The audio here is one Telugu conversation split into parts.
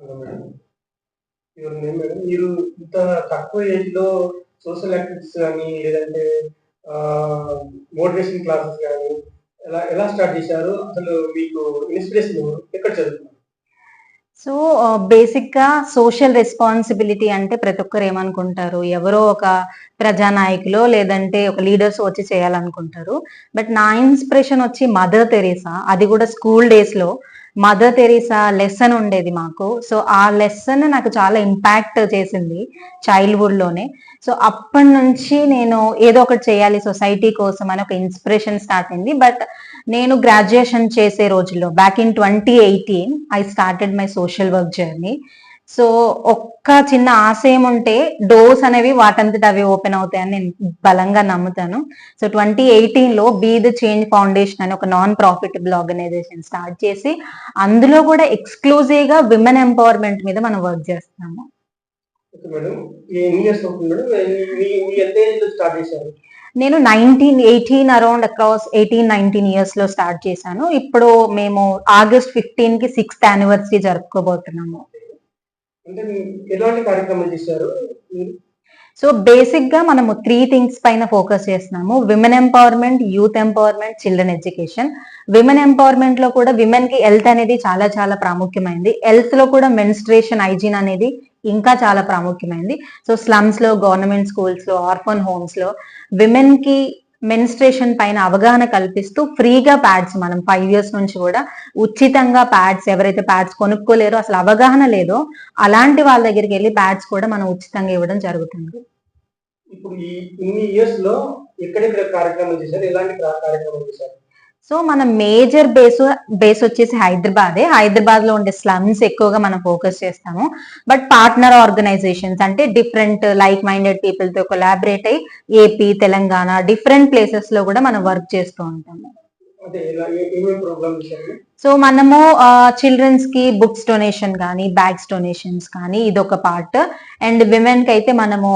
Hello madam. Your name madam. మీరు ఇంత తక్కువ ఏజ్‌లో సోషల్ యాక్టివిటీస్ గాని, లేదంటే మోటివేషన్ క్లాసెస్ గాని ఎలా ఎలా స్టార్ట్ చేశారు? అసలు మీకు ఇన్‌స్పిరేషన్ ఎవరు? ఎక్కడ చదువుకున్నారు? సో, బేసిక్‌గా సోషల్ రెస్పాన్సిబిలిటీ అంటే ప్రతి ఒక్కరు ఏమనుకుంటారు, ఎవరో ఒక ప్రజానాయకులో లేదంటే ఒక లీడర్స్ వచ్చి చేయాలనుకుంటారు. బట్ నా ఇన్‌స్పిరేషన్ వచ్చి మదర్ తెరీసా. అది కూడా స్కూల్ డేస్‌లో మదర్ తెరీసా లెసన్ ఉండేది మాకు. సో, ఆ లెసన్ నాకు చాలా ఇంపాక్ట్ చేసింది చైల్డ్‌హుడ్‌లోనే. సో, అప్పటినుంచి నేను ఏదో ఒకటి చేయాలి సొసైటీ కోసం అని ఒక ఇన్‌స్పిరేషన్ స్టార్ట్ అయింది. బట్ నేను గ్రాడ్యుయేషన్ చేసే రోజుల్లో back in 2018 I started my social work journey. So, ఒక్క చిన్న ఆశయం ఉంటే డోర్స్ అనేవి వాటంతట అవి ఓపెన్ అవుతాయని నేను బలంగా నమ్ముతాను. సో, 2018లో బీ ద చేంజ్ ఫౌండేషన్ అని ఒక నాన్ ప్రాఫిటబుల్ ఆర్గనైజేషన్ స్టార్ట్ చేసి, అందులో కూడా ఎక్స్‌క్లూజివ్‌గా విమెన్ ఎంపవర్‌మెంట్ మీద మనం వర్క్ చేస్తున్నాము. Okay madam. ఎన్ని ఇయర్స్ అవుతుంది మేడం? మీ మీ ఎంత ఏజ్‌లో స్టార్ట్ చేశారు? నేను 1918 అరౌండ్ అక్రాస్ 18, 19 ఇయర్స్ లో స్టార్ట్ చేశాను. ఇప్పుడు మేము ఆగస్ట్ 15 కి 6th యానివర్సరీ జరుపుకోబోతున్నాము. అంటే ఎలాంటి కార్యక్రమాలు చేశారు మీరు? సో బేసిక్ గా మనము 3 థింగ్స్ పైన ఫోకస్ చేస్తున్నాము. Women empowerment, youth empowerment, children education. Women empowerment లో కూడా విమెన్ కి హెల్త్ అనేది చాలా చాలా ప్రాముఖ్యమైంది. హెల్త్ లో కూడా మెన్స్ట్రేషన్ హైజీన్ అనేది ఇంకా చాలా ప్రాముఖ్యమైంది. సో స్లమ్స్ లో, గవర్నమెంట్ స్కూల్స్ లో, ఆర్ఫన్ హోమ్స్ లో విమెన్ కి మెన్స్ట్రేషన్ పైన అవగాహన కల్పిస్తూ ఫ్రీగా ప్యాడ్స్ మనం 5 ఇయర్స్ నుంచి కూడా ఉచితంగా ప్యాడ్స్, ఎవరైతే ప్యాడ్స్ కొనుక్కోలేరో, అసలు అవగాహన లేదో అలాంటి వాళ్ళ దగ్గరికి వెళ్ళి ప్యాడ్స్ కూడా మనం ఉచితంగా ఇవ్వడం జరుగుతుంది. ఇప్పుడు ఇన్ని ఇయర్స్‌లో ఎక్కడెక్కడ కార్యక్రమాలు చేశారు? ఎలాంటి కార్యక్రమాలు చేశారు? సో మన మేజర్ బేస్ వచ్చేసి హైదరాబాదే. హైదరాబాద్ లో ఉండే స్లమ్స్ ఎక్కువగా మనం ఫోకస్ చేస్తాము. బట్ పార్ట్నర్ ఆర్గనైజేషన్స్ అంటే డిఫరెంట్ లైక్ మైండెడ్ పీపుల్ తో కొలాబరేట్ అయ్యి ఏపీ, తెలంగాణ డిఫరెంట్ ప్లేసెస్ లో కూడా మనం వర్క్ చేస్తూ ఉంటాము. సో మనము చిల్డ్రన్స్ కి బుక్స్ డొనేషన్ కానీ, బ్యాగ్స్ డొనేషన్స్ కానీ ఇదొక పార్ట్. అండ్ విమెన్ కి అయితే మనము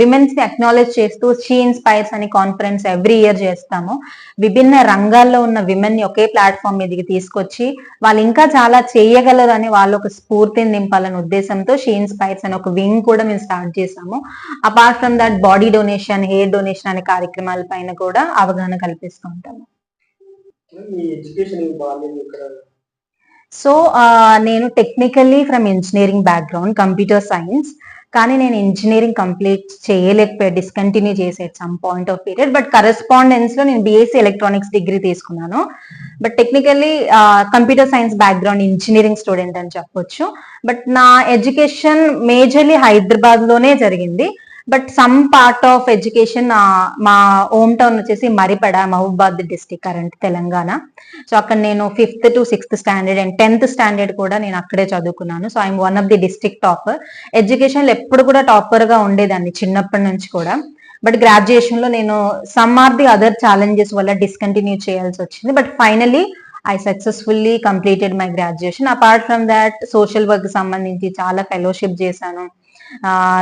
విమెన్స్ ని అక్నాలెడ్జ్ చేస్తూ షీ ఇన్స్పైర్స్ అని కాన్ఫరెన్స్ ఎవ్రీ ఇయర్ చేస్తాము. విభిన్న రంగాల్లో ఉన్న విమెన్ ని ఒకే ప్లాట్ఫామ్ మీదకి తీసుకొచ్చి వాళ్ళు ఇంకా చాలా చేయగలరు అని వాళ్ళు ఒక స్ఫూర్తిని నింపాలనే ఉద్దేశంతో షీ ఇన్స్పైర్స్ అని ఒక వింగ్ కూడా మేము స్టార్ట్ చేసాము. Apart from that body donation, hair donation అనే కార్యక్రమాల పైన కూడా అవగాహన కల్పిస్తూ ఉంటాము. సో నేను technically from engineering background, computer science. కానీ నేను ఇంజనీరింగ్ కంప్లీట్ చేయలేకపోయా, డిస్కంటిన్యూ చేసే some point of period. But correspondence లో నేను బీఎస్సీ ఎలక్ట్రానిక్స్ డిగ్రీ తీసుకున్నాను. But technically computer science background, engineering student అని చెప్పొచ్చు. బట్ నా ఎడ్యుకేషన్ మేజర్లీ హైదరాబాద్ లోనే జరిగింది. But some part of education మా హోమ్ టౌన్ వచ్చేసి మరిపడ, Mahabubabad district, current Telangana. So అక్కడ నేను 5th to 6th standard and 10th standard కూడా నేను అక్కడే చదువుకున్నాను. So I'm one of the district topper. Education లో ఎప్పుడు కూడా టాపర్ గా ఉండేదాన్ని చిన్నప్పటి నుంచి కూడా. బట్ గ్రాడ్యుయేషన్ లో నేను some are the other challenges వల్ల డిస్కంటిన్యూ చేయాల్సి వచ్చింది. But finally I successfully completed my graduation. Apart from that social work సంబంధించి చాలా ఫెలోషిప్ చేశాను.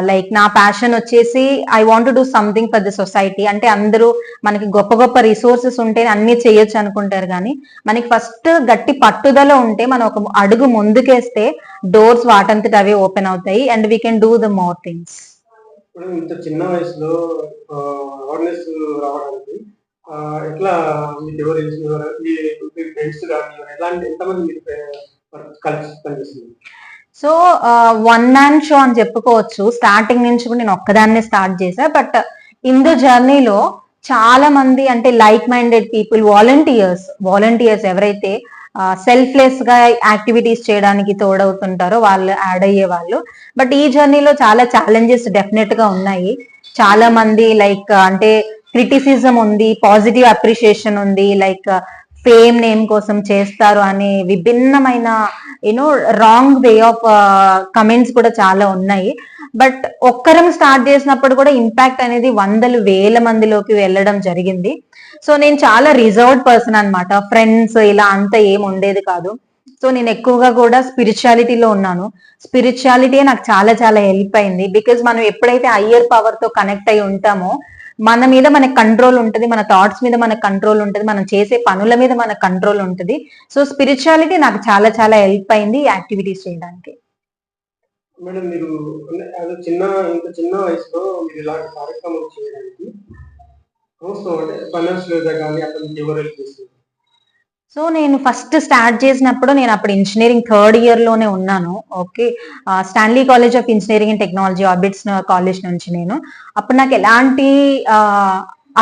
లైక్ నా ప్యాషన్ వచ్చేసి I want to do something for the society. అంటే అందరూ మనకి గొప్ప గొప్ప రిసోర్సెస్ ఉంటే అన్ని చేయొచ్చు అనుకుంటారు, కానీ మనకి ఫస్ట్ గట్టి పట్టుదల ఉంటే మనం ఒక అడుగు ముందుకేస్తే డోర్స్ వాటంతట అవే ఓపెన్ అవుతాయి and we can do the more things. ఇంత చిన్న వయసులో అవేర్నెస్ రావడానికి ఎట్లా మీకు ఎవరు మీ ఫ్రెండ్స్ కానీ ఎలాంటి ఎంతమంది మీరు కలిసి పనిచేస్తున్నారు? సో వన్ మ్యాన్ షో అని చెప్పుకోవచ్చు. స్టార్టింగ్ నుంచి కూడా నేను ఒక్కదాన్నే స్టార్ట్ చేశా. బట్ ఇన్ ద జర్నీలో చాలా మంది అంటే లైక్ మైండెడ్ పీపుల్, వాలంటీర్స్ ఎవరైతే సెల్ఫ్లెస్ గా యాక్టివిటీస్ చేయడానికి తోడవుతుంటారో వాళ్ళు యాడ్ అయ్యే వాళ్ళు. బట్ ఈ జర్నీలో చాలా ఛాలెంజెస్ డెఫినెట్ గా ఉన్నాయి. చాలా మంది లైక్ అంటే క్రిటిసిజం ఉంది, పాజిటివ్ అప్రిషియేషన్ ఉంది, లైక్ ఫేమ్ నేమ్ కోసం చేస్తారు అనే విభిన్నమైన you know wrong way of comments కూడా చాలా ఉన్నాయి. బట్ ఒక్కరం స్టార్ట్ చేసినప్పుడు కూడా ఇంపాక్ట్ అనేది వందలు వేల మందిలోకి వెళ్ళడం జరిగింది. సో నేను చాలా రిజర్వ్డ్ పర్సన్ అనమాట. ఫ్రెండ్స్ ఇలా అంతా ఏం ఉండేది కాదు. సో నేను ఎక్కువగా కూడా స్పిరిచువాలిటీలో ఉన్నాను. స్పిరిచువాలిటీ నాకు చాలా చాలా హెల్ప్ అయింది. బికాజ్ మనం ఎప్పుడైతే హయ్యర్ పవర్ తో కనెక్ట్ అయి ఉంటామో మన మీద మనకు కంట్రోల్ ఉంటుంది, మన థాట్స్ మీద మనకు కంట్రోల్ ఉంటుంది, మనం చేసే పనుల మీద మనకు కంట్రోల్ ఉంటుంది. సో స్పిరిచువాలిటీ నాకు చాలా చాలా హెల్ప్ అయింది యాక్టివిటీస్ చేయడానికి. మేడం మీరు అది ఇంత చిన్న వయసులో మీరు ఇలాంటి కార్యక్రమం చేయడానికి అవసరం అంటే ఫైనాన్షియల్ గా కానీ అక్కడ నుంచి ఎవరు హెల్ప్ చేస్తారు? సో నేను ఫస్ట్ స్టార్ట్ చేసినప్పుడు నేను అప్పుడు ఇంజనీరింగ్ థర్డ్ ఇయర్ లోనే ఉన్నాను. Okay. Stanley college of engineering and technology orbits college నుంచి నేను. అప్పుడు నాకు ఎలాంటి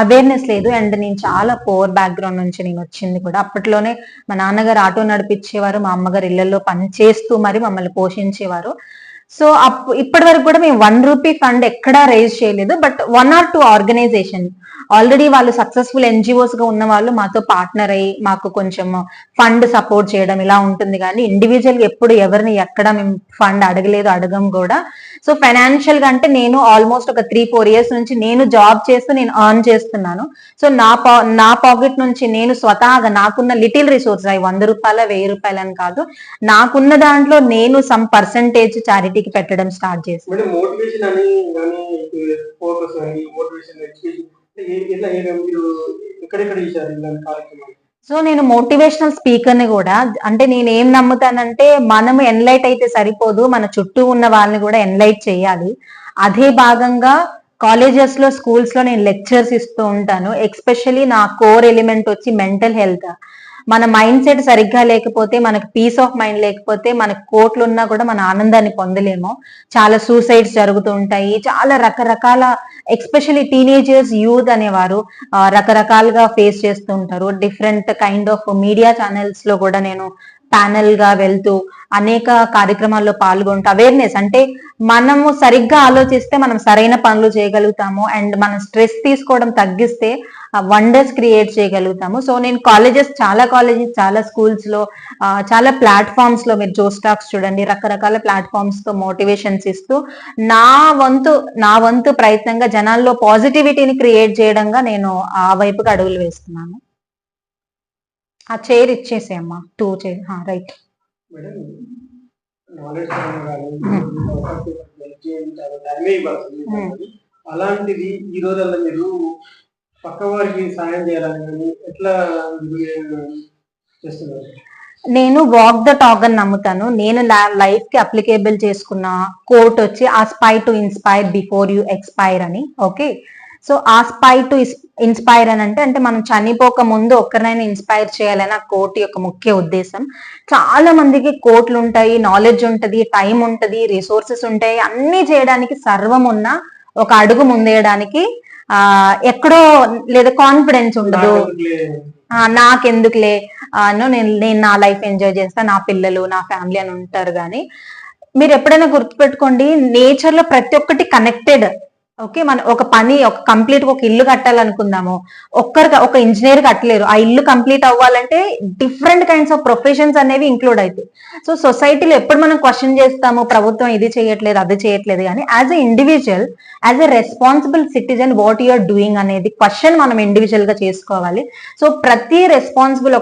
అవేర్నెస్ లేదు అండ్ నేను చాలా పూర్ బ్యాక్గ్రౌండ్ నుంచి నేను వచ్చింది కూడా. అప్పట్లోనే మా నాన్నగారు ఆటో నడిపించేవారు, మా అమ్మగారు ఇళ్లలో పని చేస్తూ మరి మమ్మల్ని పోషించేవారు. సో ఇప్పటి వరకు కూడా మేము ₹1 ఫండ్ ఎక్కడా రేజ్ చేయలేదు. బట్ 1 or 2 ఆర్గనైజేషన్ ఆల్రెడీ వాళ్ళు సక్సెస్ఫుల్ ఎన్జిఓస్ గా ఉన్న వాళ్ళు మాతో పార్ట్నర్ అయ్యి మాకు కొంచెం ఫండ్ సపోర్ట్ చేయడం ఇలా ఉంటుంది. కానీ ఇండివిజువల్ ఎప్పుడు ఎవరిని ఎక్కడ మేము ఫండ్ అడగలేదు, అడగం కూడా. సో ఫైనాన్షియల్ గా అంటే నేను ఆల్మోస్ట్ ఒక 3-4 ఇయర్స్ నుంచి నేను జాబ్ చేస్తూ నేను ఎర్న్ చేస్తున్నాను. సో నా పాకెట్ నుంచి నేను స్వతహాగా నాకున్న లిటిల్ రిసోర్స్ అవి ₹100 ₹1000 అని కాదు, నాకున్న దాంట్లో నేను సమ్ పర్సంటేజ్ చారిటీకి పెట్టడం స్టార్ట్ చేశాను. మోటివేషన్ అని కానీ ఫోకస్ అని మోటివేషన్ మీరు ఎక్కడెక్కడ చేశారు ఇలాంటి కార్యక్రమాలు? సో నేను మోటివేషనల్ స్పీకర్ ని కూడా. అంటే నేను ఏం నమ్ముతానంటే మనం ఎన్లైట్ అయితే సరిపోదు, మన చుట్టూ ఉన్న వాళ్ళని కూడా ఎన్లైట్ చేయాలి. అదే భాగంగా కాలేజెస్ లో స్కూల్స్ లో నేను లెక్చర్స్ ఇస్తూ ఉంటాను. ఎస్పెషల్లీ నా కోర్ ఎలిమెంట్ వచ్చి మెంటల్ హెల్త్. మన మైండ్ సెట్ సరిగ్గా లేకపోతే, మనకు పీస్ ఆఫ్ మైండ్ లేకపోతే, మనకు కోట్లు ఉన్నా కూడా మన ఆనందాన్ని పొందలేము. చాలా సూసైడ్స్ జరుగుతూ ఉంటాయి, చాలా రకరకాల ఎస్పెషల్లీ టీనేజర్స్ యూత్ అనేవారు రకరకాలుగా ఫేస్ చేస్తూ ఉంటారు. Different kind of media channels లో కూడా నేను ప్యానెల్ గా వెళ్తూ అనేక కార్యక్రమాల్లో పాల్గొంటూ అవేర్నెస్ అంటే మనము సరిగ్గా ఆలోచిస్తే మనం సరైన పనులు చేయగలుగుతాము అండ్ మనం స్ట్రెస్ తీసుకోవడం తగ్గిస్తే వండర్స్ క్రియేట్ చేయగలుగుతాము. సో నేను చాలా కాలేజెస్ చాలా స్కూల్స్ లో చాలా ప్లాట్ఫామ్స్ లో మీరు జోస్టాక్స్ చూడండి, రకరకాల ప్లాట్ఫామ్స్ తో మోటివేషన్స్ ఇస్తూ నా వంతు ప్రయత్నంగా జనాల్లో పాజిటివిటీని క్రియేట్ చేయడంగా నేను ఆ వైపుకి అడుగులు వేస్తున్నాను. ఆ చైర్ ఇచ్చేసేమ్మా 2 చైర్ రైట్. అలాంటిది ఈ రోజుల్లో మీరు పక్క వారికి సాయం చేయాలని కానీ ఎట్లా చేస్తున్నారు? నేను వాక్ ద టాక్ అని నమ్ముతాను. నేను లైఫ్ కి అప్లికేబుల్ చేసుకున్న కోట్ వచ్చి aspire to inspire before you expire అని. Okay. So aspire to inspire అని అంటే మనం చనిపోక ముందు ఒక్కరినైనా ఇన్స్పైర్ చేయాలని ఆ కోట్ యొక్క ముఖ్య ఉద్దేశం. చాలా మందికి కోట్లు ఉంటాయి, నాలెడ్జ్ ఉంటది, టైం ఉంటది, రిసోర్సెస్ ఉంటాయి, అన్ని చేయడానికి సర్వం ఉన్న ఒక అడుగు ముందేయడానికి ఎక్కడో లేదా కాన్ఫిడెన్స్ ఉండదు. నాకెందుకులే, నేను నా లైఫ్ ఎంజాయ్ చేస్తా, నా పిల్లలు నా ఫ్యామిలీ అని ఉంటారు. కానీ మీరు ఎప్పుడైనా గుర్తుపెట్టుకోండి, నేచర్ లో ప్రతి ఒక్కటి కనెక్టెడ్. ఓకే. మన ఒక కంప్లీట్ ఒక ఇల్లు కట్టాలనుకుందాము, ఒక ఇంజనీర్ కట్టలేరు. ఆ ఇల్లు కంప్లీట్ అవ్వాలంటే డిఫరెంట్ కైండ్స్ ఆఫ్ ప్రొఫెషన్స్ అనేవి ఇంక్లూడ్ అవుతాయి. సో సొసైటీలో ఎప్పుడు మనం క్వశ్చన్ చేస్తాము, ప్రభుత్వం ఇది చేయట్లేదు అది చేయట్లేదు, కానీ as an individual, as a responsible citizen what you're doing అనేది క్వశ్చన్ మనం ఇండివిజువల్ గా చేసుకోవాలి. సో ప్రతి రెస్పాన్సిబుల్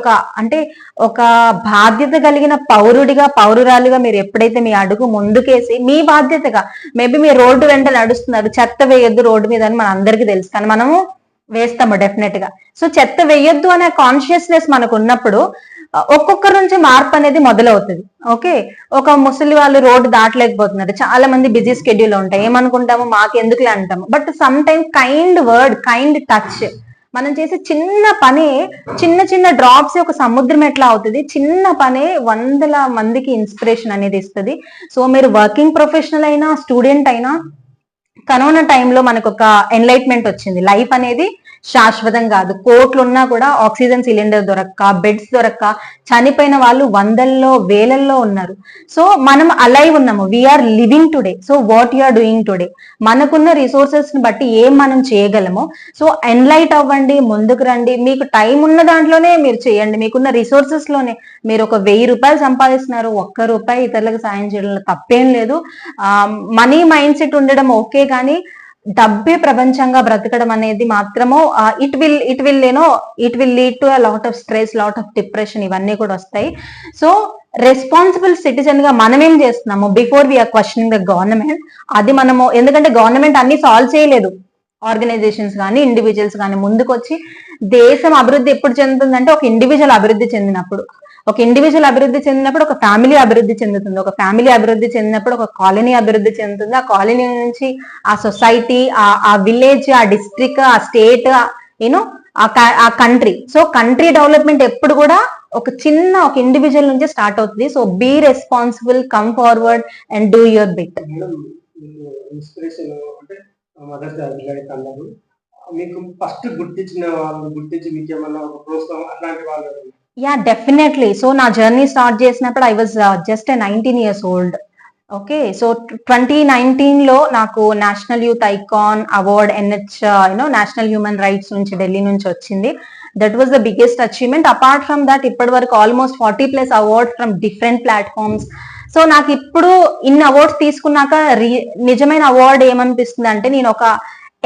ఒక బాధ్యత కలిగిన పౌరురాలుగా మీరు ఎప్పుడైతే మీ అడుగు ముందుకేసి మీ బాధ్యతగా, మేబీ మీ రోడ్డు వెంట నడుస్తున్నారు, చెత్త వేయొద్దు రోడ్డు మీద అని మన అందరికీ తెలుసు, కానీ మనము వేస్తాము డెఫినెట్ గా. సో చెత్త వేయొద్దు అనే కాన్షియస్నెస్ మనకు ఉన్నప్పుడు ఒక్కొక్కరి నుంచి మార్పు అనేది మొదలవుతుంది. ఓకే. ఒక ముసలి వాళ్ళు రోడ్డు దాటలేకపోతున్నారు, చాలా మంది బిజీ స్కెడ్యూల్ ఉంటాయి, ఏమనుకుంటాము మాకెందుకులే అంటాము. But some time kind word, kind touch, మనం చేసే చిన్న పని, చిన్న డ్రాప్స్ ఒక సముద్రం ఎట్లా అవుతుంది, చిన్న పనే వందల మందికి ఇన్స్పిరేషన్ అనేది ఇస్తుంది. సో మీరు వర్కింగ్ ప్రొఫెషనల్ అయినా స్టూడెంట్ అయినా, కరోనా టైంలో మనకు ఒక ఎన్లైట్మెంట్ వచ్చింది. లైఫ్ అనేది శాశ్వతం కాదు. కోట్లు ఉన్నా కూడా ఆక్సిజన్ సిలిండర్ దొరక్క, బెడ్స్ దొరక్క చనిపోయిన వాళ్ళు వందల్లో వేలల్లో ఉన్నారు. సో మనం అలైవ్ ఉన్నాము, we're living today. So what you are doing today, మనకున్న రిసోర్సెస్ ని బట్టి ఏం మనం చేయగలమో. సో ఎన్లైట్ అవ్వండి, ముందుకు రండి. మీకు టైం ఉన్న దాంట్లోనే మీరు చేయండి, మీకున్న రిసోర్సెస్ లోనే. మీరు ఒక ₹1000 సంపాదిస్తున్నారు, ₹1 ఇతరులకు సాయం చేయడంలో తప్పేం లేదు. మనీ మైండ్ సెట్ ఉండడం ఓకే, కానీ డబ్బే ప్రపంచంగా బ్రతకడం అనేది మాత్రము it will lead to lot of stress, lot of depression, ఇవన్నీ కూడా వస్తాయి. సో రెస్పాన్సిబుల్ సిటిజన్ గా మనం ఏం చేస్తున్నాము before we are questioning the government, అది మనము, ఎందుకంటే గవర్నమెంట్ అన్ని సాల్వ్ చేయలేదు. ఆర్గనైజేషన్స్ కానీ ఇండివిజువల్స్ కానీ ముందుకు వచ్చి, దేశం అభివృద్ధి ఎప్పుడు చెందుతుందంటే ఒక ఇండివిజువల్ అభివృద్ధి చెందినప్పుడు. ఒక ఇండివిజువల్ అభివృద్ధి చెందినప్పుడు ఒక ఫ్యామిలీ అభివృద్ధి చెందుతుంది, ఒక ఫ్యామిలీ అభివృద్ధి చెందినప్పుడు ఒక కాలనీ అభివృద్ధి చెందుతుంది, ఆ కాలనీ నుంచి ఆ సొసైటీ, ఆ విలేజ్, ఆ డిస్ట్రిక్ట్, ఆ స్టేట్, యూనో ఆ కంట్రీ. సో కంట్రీ డెవలప్మెంట్ ఎప్పుడు కూడా ఒక ఇండివిజువల్ నుంచి స్టార్ట్ అవుతుంది. So be responsible, come forward and do your bit. Inspiration అంటే మదర్స్ అన్నారు, మీకు ఫస్ట్ గుర్తించి మీకు ఏమన్నా ఒక ప్రోత్సాహం అట్లాంటి వాళ్ళు? Yeah, definitely. సో నా జర్నీ స్టార్ట్ చేసినప్పుడు I was just 19 years old. Okay, so 2019 లో నాకు national youth icon award national human rights నుంచి ఢిల్లీ నుంచి వచ్చింది. That was the biggest achievement. Apart from that ఇప్పటి వరకు almost 40+ awards from different platforms. So నాకు ఇప్పుడు ఇన్ని అవార్డ్స్ తీసుకున్నాక నిజమైన అవార్డ్ ఏమనిపిస్తుంది అంటే, నేను ఒక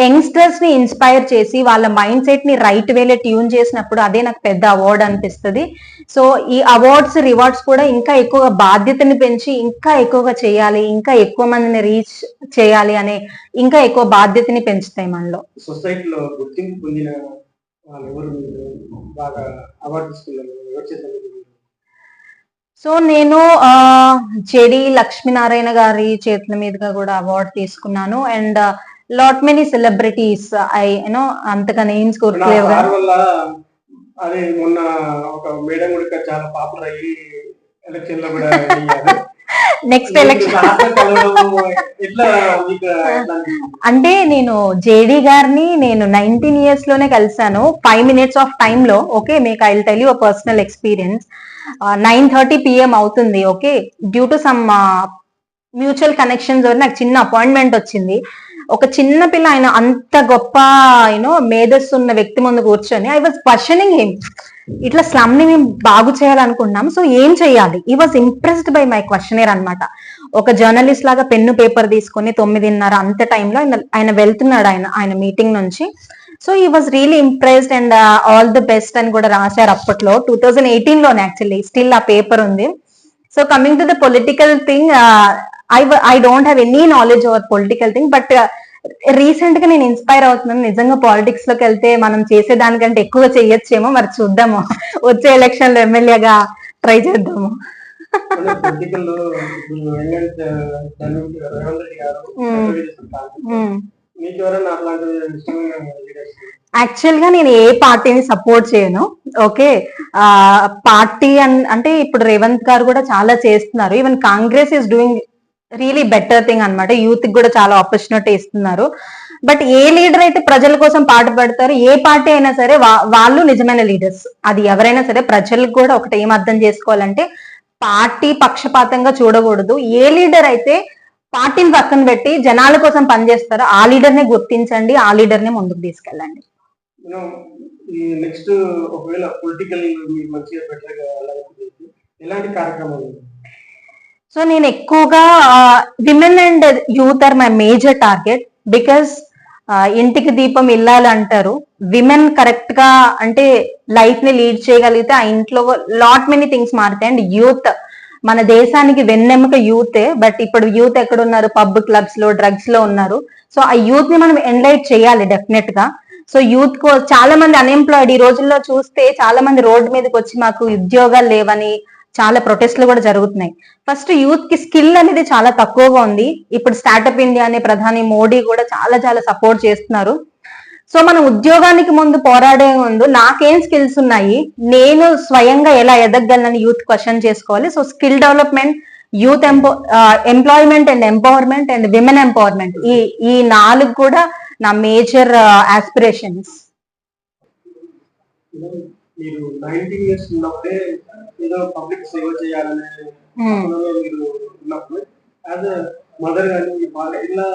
యంగ్స్టర్స్ ని ఇన్స్పైర్ చేసి వాళ్ళ మైండ్ సెట్ ని రైట్ వేలో ట్యూన్ చేసినప్పుడు అదే నాకు పెద్ద అవార్డ్ అనిపిస్తుంది. సో ఈ అవార్డ్స్, రివార్డ్స్ కూడా ఇంకా ఎక్కువ బాధ్యతని పెంచి ఇంకా ఎక్కువగా చేయాలి, ఇంకా ఎక్కువ మందిని రీచ్ చేయాలి అనే ఇంకా ఎక్కువ బాధ్యతని పెంచుతాయి మనలో. సొసైటీలో గుర్తింపు పొందిన వాళ్ళు ఎవరు బాగా అవార్డు తీసుకున్నారు? సో నేను జేడి లక్ష్మీనారాయణ గారి చేతుల మీదుగా కూడా అవార్డు తీసుకున్నాను. అండ్ లాట్ మెనీ సెలబ్రిటీస్, అంతగా నేమ్స్ గుర్తులేవు. అదే మొన్న ఒక మేడం కూడా చాలా పాపులర్ అయ్యి ఎలక్షన్ లో కూడా నెక్స్ట్ ఎలక్షన్ అంటే నేను జేడి గారిని 19 years లోనే కలిసాను, 5 minutes ఆఫ్ టైమ్ లో. ఓకే, మీకు I will tell you a personal experience. 9:30 PM అవుతుంది. Okay, due to some mutual connections నాకు చిన్న అపాయింట్మెంట్ వచ్చింది. ఒక చిన్న పిల్ల, ఆయన అంత గొప్ప మేధస్సు ఉన్న వ్యక్తి ముందు కూర్చొని ఐ వాజ్ క్వశ్చనింగ్ హిమ్, ఇట్లా స్లమ్ ని మేము బాగు చేయాలనుకుంటున్నాం, సో ఏం చేయాలి? ఈ was impressed by my questionnaire అనమాట. ఒక జర్నలిస్ట్ లాగా పెన్ను పేపర్ తీసుకొని 9:30 అంత టైంలో ఆయన వెళ్తున్నాడు ఆయన మీటింగ్ నుంచి. సో ఈ was really impressed and all the best అని కూడా రాశారు అప్పట్లో, 2018 లోనే యాక్చువల్లీ. స్టిల్ ఆ పేపర్ ఉంది. So coming to the political thing, I don't have any knowledge over political thing, but recent గా నేను ఇన్స్పైర్ అవుతున్నాను. నిజంగా పాలిటిక్స్ లోకి వెళ్తే మనం చేసేదానికంటే ఎక్కువ చెయ్యొచ్చేమో, మరి చూద్దాము. వచ్చే ఎలక్షన్ లో ఎమ్మెల్యేగా ట్రై చేద్దాము. యాక్చువల్ గా నేను ఏ పార్టీని సపోర్ట్ చేయను. ఓకే, పార్టీ అంటే ఇప్పుడు రేవంత్ గారు కూడా చాలా చేస్తున్నారు. Even Congress is doing really better thing అనమాట. యూత్ కి కూడా చాలా ఆపర్చునిటీ ఇస్తున్నారు. బట్ ఏ లీడర్ అయితే ప్రజల కోసం పాటుపడతారో, ఏ పార్టీ అయినా సరే వాళ్ళు నిజమైన లీడర్స్. అది ఎవరైనా సరే ప్రజలకు కూడా ఒకటి ఏం అర్థం చేసుకోవాలంటే, పార్టీ పక్షపాతంగా చూడకూడదు. ఏ లీడర్ అయితే పార్టీని పక్కన పెట్టి జనాల కోసం పనిచేస్తారో ఆ లీడర్ ని గుర్తించండి, ఆ లీడర్ ని ముందుకు తీసుకెళ్ళండి. నెక్స్ట్ ఒకవేళ పొలిటికల్ మంచిగా బెటర్గా ఎలాంటి కార్యక్రమాలు? సో నేను ఎక్కువగా women and youth are my major target. Because ఇంటికి దీపం ఇల్లాలి అంటారు. విమెన్ కరెక్ట్ గా అంటే లైఫ్ ని లీడ్ చేయగలిగితే ఆ ఇంట్లో లాట్ మెనీ థింగ్స్ మారుతాయి. అండ్ యూత్ మన దేశానికి వెన్నెముక యూతే. బట్ ఇప్పుడు యూత్ ఎక్కడ ఉన్నారు? పబ్, క్లబ్స్ లో, డ్రగ్స్ లో ఉన్నారు. సో ఆ యూత్ ని మనం ఎన్లైట్ చేయాలి డెఫినెట్ గా. సో యూత్ కు చాలా మంది అన్ఎంప్లాయిడ్, ఈ రోజుల్లో చూస్తే చాలా మంది రోడ్డు మీదకి వచ్చి మాకు ఉద్యోగాలు లేవని చాలా ప్రొటెస్ట్లు కూడా జరుగుతున్నాయి. ఫస్ట్ యూత్ కి స్కిల్ అనేది చాలా తక్కువగా ఉంది. ఇప్పుడు స్టార్ట్అప్ ఇండియా అనే ప్రధాని మోడీ కూడా చాలా చాలా సపోర్ట్ చేస్తున్నారు. సో మనం ఉద్యోగానికి ముందు పోరాడే ముందు నాకేం స్కిల్స్ ఉన్నాయి, నేను స్వయంగా ఎలా ఎదగగలనని యూత్ క్వశ్చన్ చేసుకోవాలి. So skill development, youth employment and empowerment and women empowerment, ఈ 4 కూడా నా మేజర్ ఆస్పిరేషన్స్. మీరు 19 years ఉన్నప్పుడే ఏదో పబ్లిక్ సేవ చేయాలనే మీరు ఉన్నప్పుడు యాజ్ మదర్ గాని ఇలా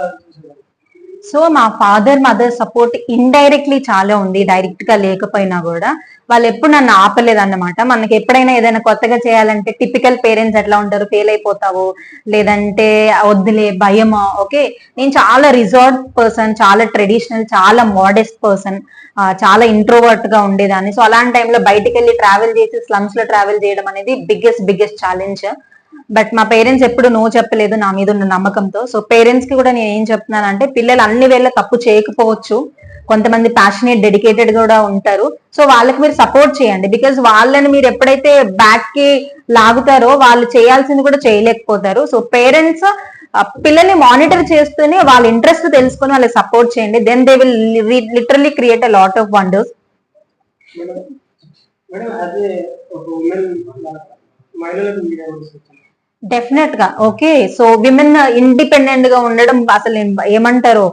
సో మా ఫాదర్ మదర్ సపోర్ట్ ఇండైరెక్ట్లీ చాలా ఉంది, డైరెక్ట్ గా లేకపోయినా కూడా. వాళ్ళు ఎప్పుడు నన్ను ఆపలేదు అన్నమాట. మనకి ఎప్పుడైనా ఏదైనా కొత్తగా చేయాలంటే టిపికల్ పేరెంట్స్ ఎట్లా ఉంటారు, ఫెయిల్ అయిపోతావు, లేదంటే వద్దులే, భయమా. ఓకే, నేను చాలా రిజర్వ్ పర్సన్, చాలా ట్రెడిషనల్, చాలా మోడెస్ట్ పర్సన్, చాలా ఇంట్రోవర్ట్ గా ఉండేదాన్ని. సో అలాంటి టైంలో బయటికి వెళ్ళి ట్రావెల్ చేసి స్లమ్స్ లో ట్రావెల్ చేయడం అనేది బిగ్గెస్ట్ ఛాలెంజ్. బట్ మా పేరెంట్స్ ఎప్పుడు నో చెప్పలేదు నా మీద ఉన్న నమ్మకంతో. సో పేరెంట్స్ కి కూడా నేను ఏం చెప్తున్నానంటే, పిల్లలు అన్ని వేళ తప్పు చేయకపోవచ్చు, కొంతమంది ప్యాషనేట్ డెడికేటెడ్ కూడా ఉంటారు. సో వాళ్ళకి మీరు సపోర్ట్ చేయండి. బికాజ్ వాళ్ళని మీరు ఎప్పుడైతే బ్యాక్ కి లాగుతారో వాళ్ళు చేయాల్సింది కూడా చేయలేకపోతారు. సో పేరెంట్స్ పిల్లల్ని మానిటర్ చేస్తూనే వాళ్ళ ఇంట్రెస్ట్ తెలుసుకొని వాళ్ళకి సపోర్ట్ చేయండి. Then they will literally create a lot of wonders. Definite గా ఓకే. సో విమెన్ ఇండిపెండెంట్ గా ఉండడం అసలు ఏమంటారో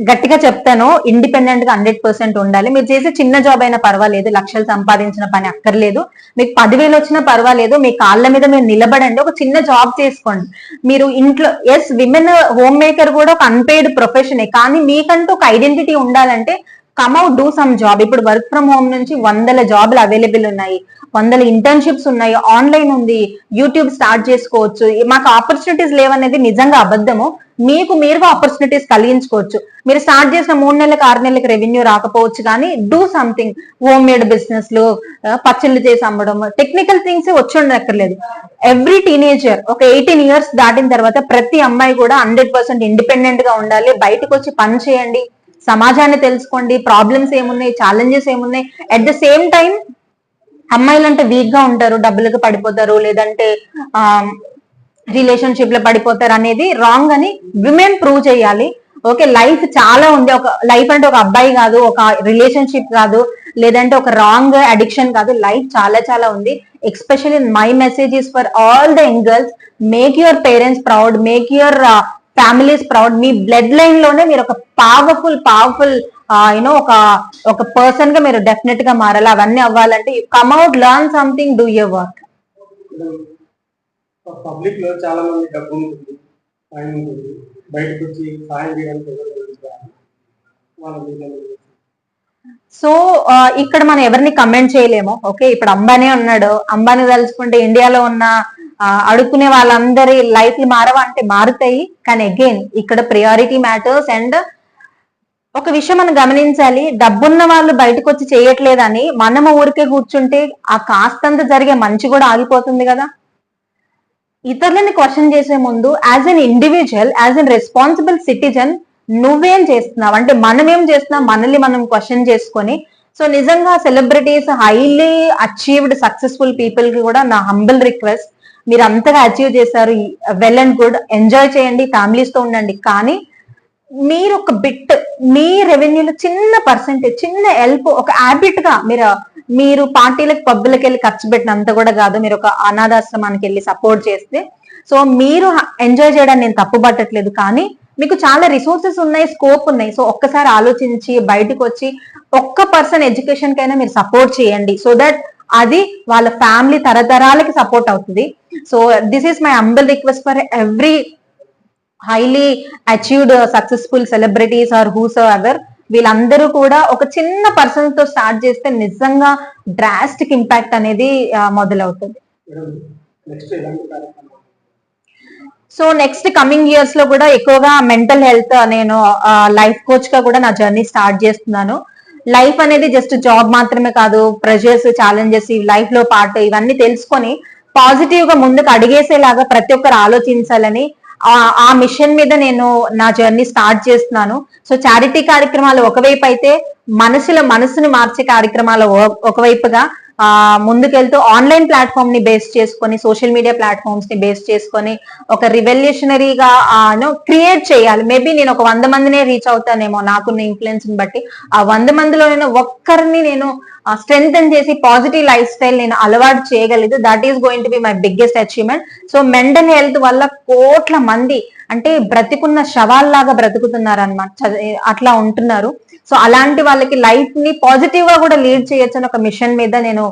గట్టిగా చెప్తాను, ఇండిపెండెంట్ గా 100% ఉండాలి. మీరు చేసే చిన్న జాబ్ అయినా పర్వాలేదు, లక్షలు సంపాదించిన పని అక్కర్లేదు, మీకు 10,000 వచ్చినా పర్వాలేదు, మీ కాళ్ళ మీద మీరు నిలబడండి, ఒక చిన్న జాబ్ చేసుకోండి. మీరు ఇంట్లో ఎస్ విమెన్ హోమ్ మేకర్ కూడా ఒక అన్పెయిడ్ ప్రొఫెషనే, కానీ మీకంటూ ఒక ఐడెంటిటీ ఉండాలంటే come out do some job. ఇప్పుడు వర్క్ ఫ్రమ్ హోమ్ నుంచి 100 జాబ్లు అవైలబుల్ ఉన్నాయి, 100 ఇంటర్న్షిప్స్ ఉన్నాయి, ఆన్లైన్ ఉంది, యూట్యూబ్ స్టార్ట్ చేసుకోవచ్చు. మాకు ఆపర్చునిటీస్ లేవనేది నిజంగా అబద్ధము. మీకు మీరుగా ఆపర్చునిటీస్ కలిగించుకోవచ్చు. మీరు స్టార్ట్ చేసిన 3 నెలలకు 6 నెలలకు రెవెన్యూ రాకపోవచ్చు, కానీ do something. Home made business లు, పచ్చళ్ళు చేసి అమ్మడం, టెక్నికల్ థింగ్స్ వచ్చి ఉండక్కర్లేదు. ఎవ్రీ టీనేజర్ ఒక 18 ఇయర్స్ దాటిన తర్వాత ప్రతి అమ్మాయి కూడా 100% ఇండిపెండెంట్ గా ఉండాలి. బయటకు వచ్చి పని చేయండి, సమాజాన్ని తెలుసుకోండి, ప్రాబ్లమ్స్ ఏమున్నాయి, ఛాలెంజెస్ ఏమున్నాయి. అట్ ద సేమ్ టైం అమ్మాయిలు అంటే వీక్ గా ఉంటారు, డబ్బులకు పడిపోతారు, లేదంటే రిలేషన్షిప్ లో పడిపోతారు అనేది రాంగ్ అని విమెన్ ప్రూవ్ చేయాలి. ఓకే, లైఫ్ చాలా ఉంది. ఒక లైఫ్ అంటే ఒక అబ్బాయి కాదు, ఒక రిలేషన్షిప్ కాదు, లేదంటే ఒక రాంగ్ అడిక్షన్ కాదు. లైఫ్ చాలా చాలా ఉంది. Especially my message is for all the young girls, make your parents proud, make your families proud. Me blood line లోనే మీరు ఒక పవర్ఫుల్ యూనో ఒక పర్సన్ గా మీరు డెఫినెట్ గా మారాలి. అవన్నీ అవ్వాలంటే come out, learn something, do your work. Public లో చాలా మంది డబ్బు ఉంటుంది, టైం ఉంటుంది, బయటకు వచ్చి సాయం చేయడానికి. సో ఇక్కడ మనం ఎవరిని కమెంట్ చేయలేము. ఓకే, ఇప్పుడు అంబానీ ఉన్నాడు, అంబానీ తలుచుకుంటే ఇండియాలో ఉన్న అడుక్కునే వాళ్ళందరి లైఫ్ మారవా అంటే మారుతాయి. కానీ అగైన్ ఇక్కడ ప్రియారిటీ మ్యాటర్స్. అండ్ ఒక విషయం మనం గమనించాలి, డబ్బున్న వాళ్ళు బయటకు వచ్చి చేయట్లేదని మనము ఊరికే కూర్చుంటే ఆ కాస్తంత జరిగే మంచి కూడా ఆగిపోతుంది కదా. ఇతరులని క్వశ్చన్ చేసే ముందు as an individual, as an responsible citizen నువ్వేం చేస్తున్నావు అంటే మనం ఏం చేస్తున్నాం, మనల్ని మనం క్వశ్చన్ చేసుకొని. సో నిజంగా celebrities, highly achieved successful people కి కూడా నా హంబుల్ రిక్వెస్ట్, మీరు అంతగా అచీవ్ చేశారు, వెల్ అండ్ గుడ్, ఎంజాయ్ చేయండి, ఫ్యామిలీస్ తో ఉండండి. కానీ మీరు ఒక బిట్, మీ రెవెన్యూలో చిన్న పర్సెంటేజ్, చిన్న హెల్ప్, ఒక హ్యాబిట్ గా మీరు పార్టీలకు పబ్బులకు వెళ్ళి ఖర్చు పెట్టినంత కూడా కాదు, మీరు ఒక అనాథాశ్రమానికి వెళ్ళి సపోర్ట్ చేస్తే. సో మీరు ఎంజాయ్ చేయడానికి నేను తప్పు పట్టట్లేదు, కానీ మీకు చాలా రిసోర్సెస్ ఉన్నాయి, స్కోప్ ఉన్నాయి. సో ఒక్కసారి ఆలోచించి బయటకు వచ్చి ఒక్క పర్సన్ ఎడ్యుకేషన్ కైనా మీరు సపోర్ట్ చేయండి. సో దట్ అది వాళ్ళ ఫ్యామిలీ తరతరాలకి సపోర్ట్ అవుతుంది. So this is my humble request for every highly achieved successful celebrities or who's ever. వీళ్ళందరూ కూడా ఒక చిన్న పర్సన్ తో స్టార్ట్ చేస్తే నిజంగా డ్రాస్టిక్ ఇంపాక్ట్ అనేది మొదలవుతుంది. సో నెక్స్ట్ కమింగ్ ఇయర్స్ లో కూడా ఎక్కువగా మెంటల్ హెల్త్, నేను లైఫ్ కోచ్ గా కూడా నా జర్నీ స్టార్ట్ చేస్తున్నాను. లైఫ్ అనేది జస్ట్ జాబ్ మాత్రమే కాదు, ప్రెషర్స్, ఛాలెంజెస్ లైఫ్ లో పార్ట్, ఇవన్నీ తెలుసుకొని పాజిటివ్ గా ముందుకు అడిగేసేలాగా ప్రతి ఒక్కరు ఆలోచించాలని ఆ మిషన్ మీద నేను నా జర్నీ స్టార్ట్ చేస్తున్నాను. సో చారిటీ కార్యక్రమాలు ఒకవైపు అయితే, మనసుని మార్చే కార్యక్రమాలు ఒకవైపుగా ముందుకెళ్తూ ఆన్లైన్ ప్లాట్ఫామ్ ని బేస్ చేసుకొని, సోషల్ మీడియా ప్లాట్ఫామ్స్ ని బేస్ చేసుకొని ఒక రివల్యూషనరీగా క్రియేట్ చేయాలి. మేబీ నేను ఒక 100 మందినే రీచ్ అవుతానేమో నాకున్న ఇన్ఫ్లుయెన్స్ ని బట్టి. ఆ 100 మందిలో నేను ఒక్కరిని నేను స్ట్రెంగ్ చేసి పాజిటివ్ లైఫ్ స్టైల్ నేను అలవాటు చేయగలిగితే that is going to be my biggest achievement. So mental health వల్ల కోట్ల మంది అంటే బ్రతికున్న శవాల్లాగా బ్రతుకుతున్నారు అనమాట, అట్లా ఉంటున్నారు. సో అలాంటి వాళ్ళకి లైఫ్ ని పాజిటివ్ గా కూడా లీడ్ చేయొచ్చు అని ఒక మిషన్ మీద నేను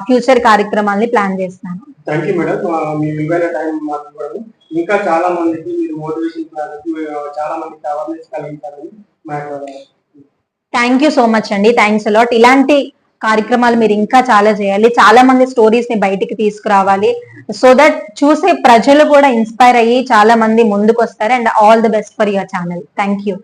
ఫ్యూచర్ కార్యక్రమాల్ని ప్లాన్ చేస్తున్నాను. థ్యాంక్ యూ మేడం, మీ విలువైన టైం మాట్లాడడం. ఇంకా చాలా మందికి మీరు మోటివేషన్, చాలా మందికి అవేర్నెస్ కలిగించాలని మాట్లాడారు. థ్యాంక్ యూ సో మచ్ అండి, థ్యాంక్స్ అలాట్. ఇలాంటి కార్యక్రమాలు మీరు ఇంకా చాలా చేయాలి, చాలా మంది స్టోరీస్ ని బయటికి తీసుకురావాలి. సో దట్ చూసే ప్రజలు కూడా ఇన్స్పైర్ అయ్యి చాలా మంది ముందుకు వస్తారు. And all the best for your channel. Thank you.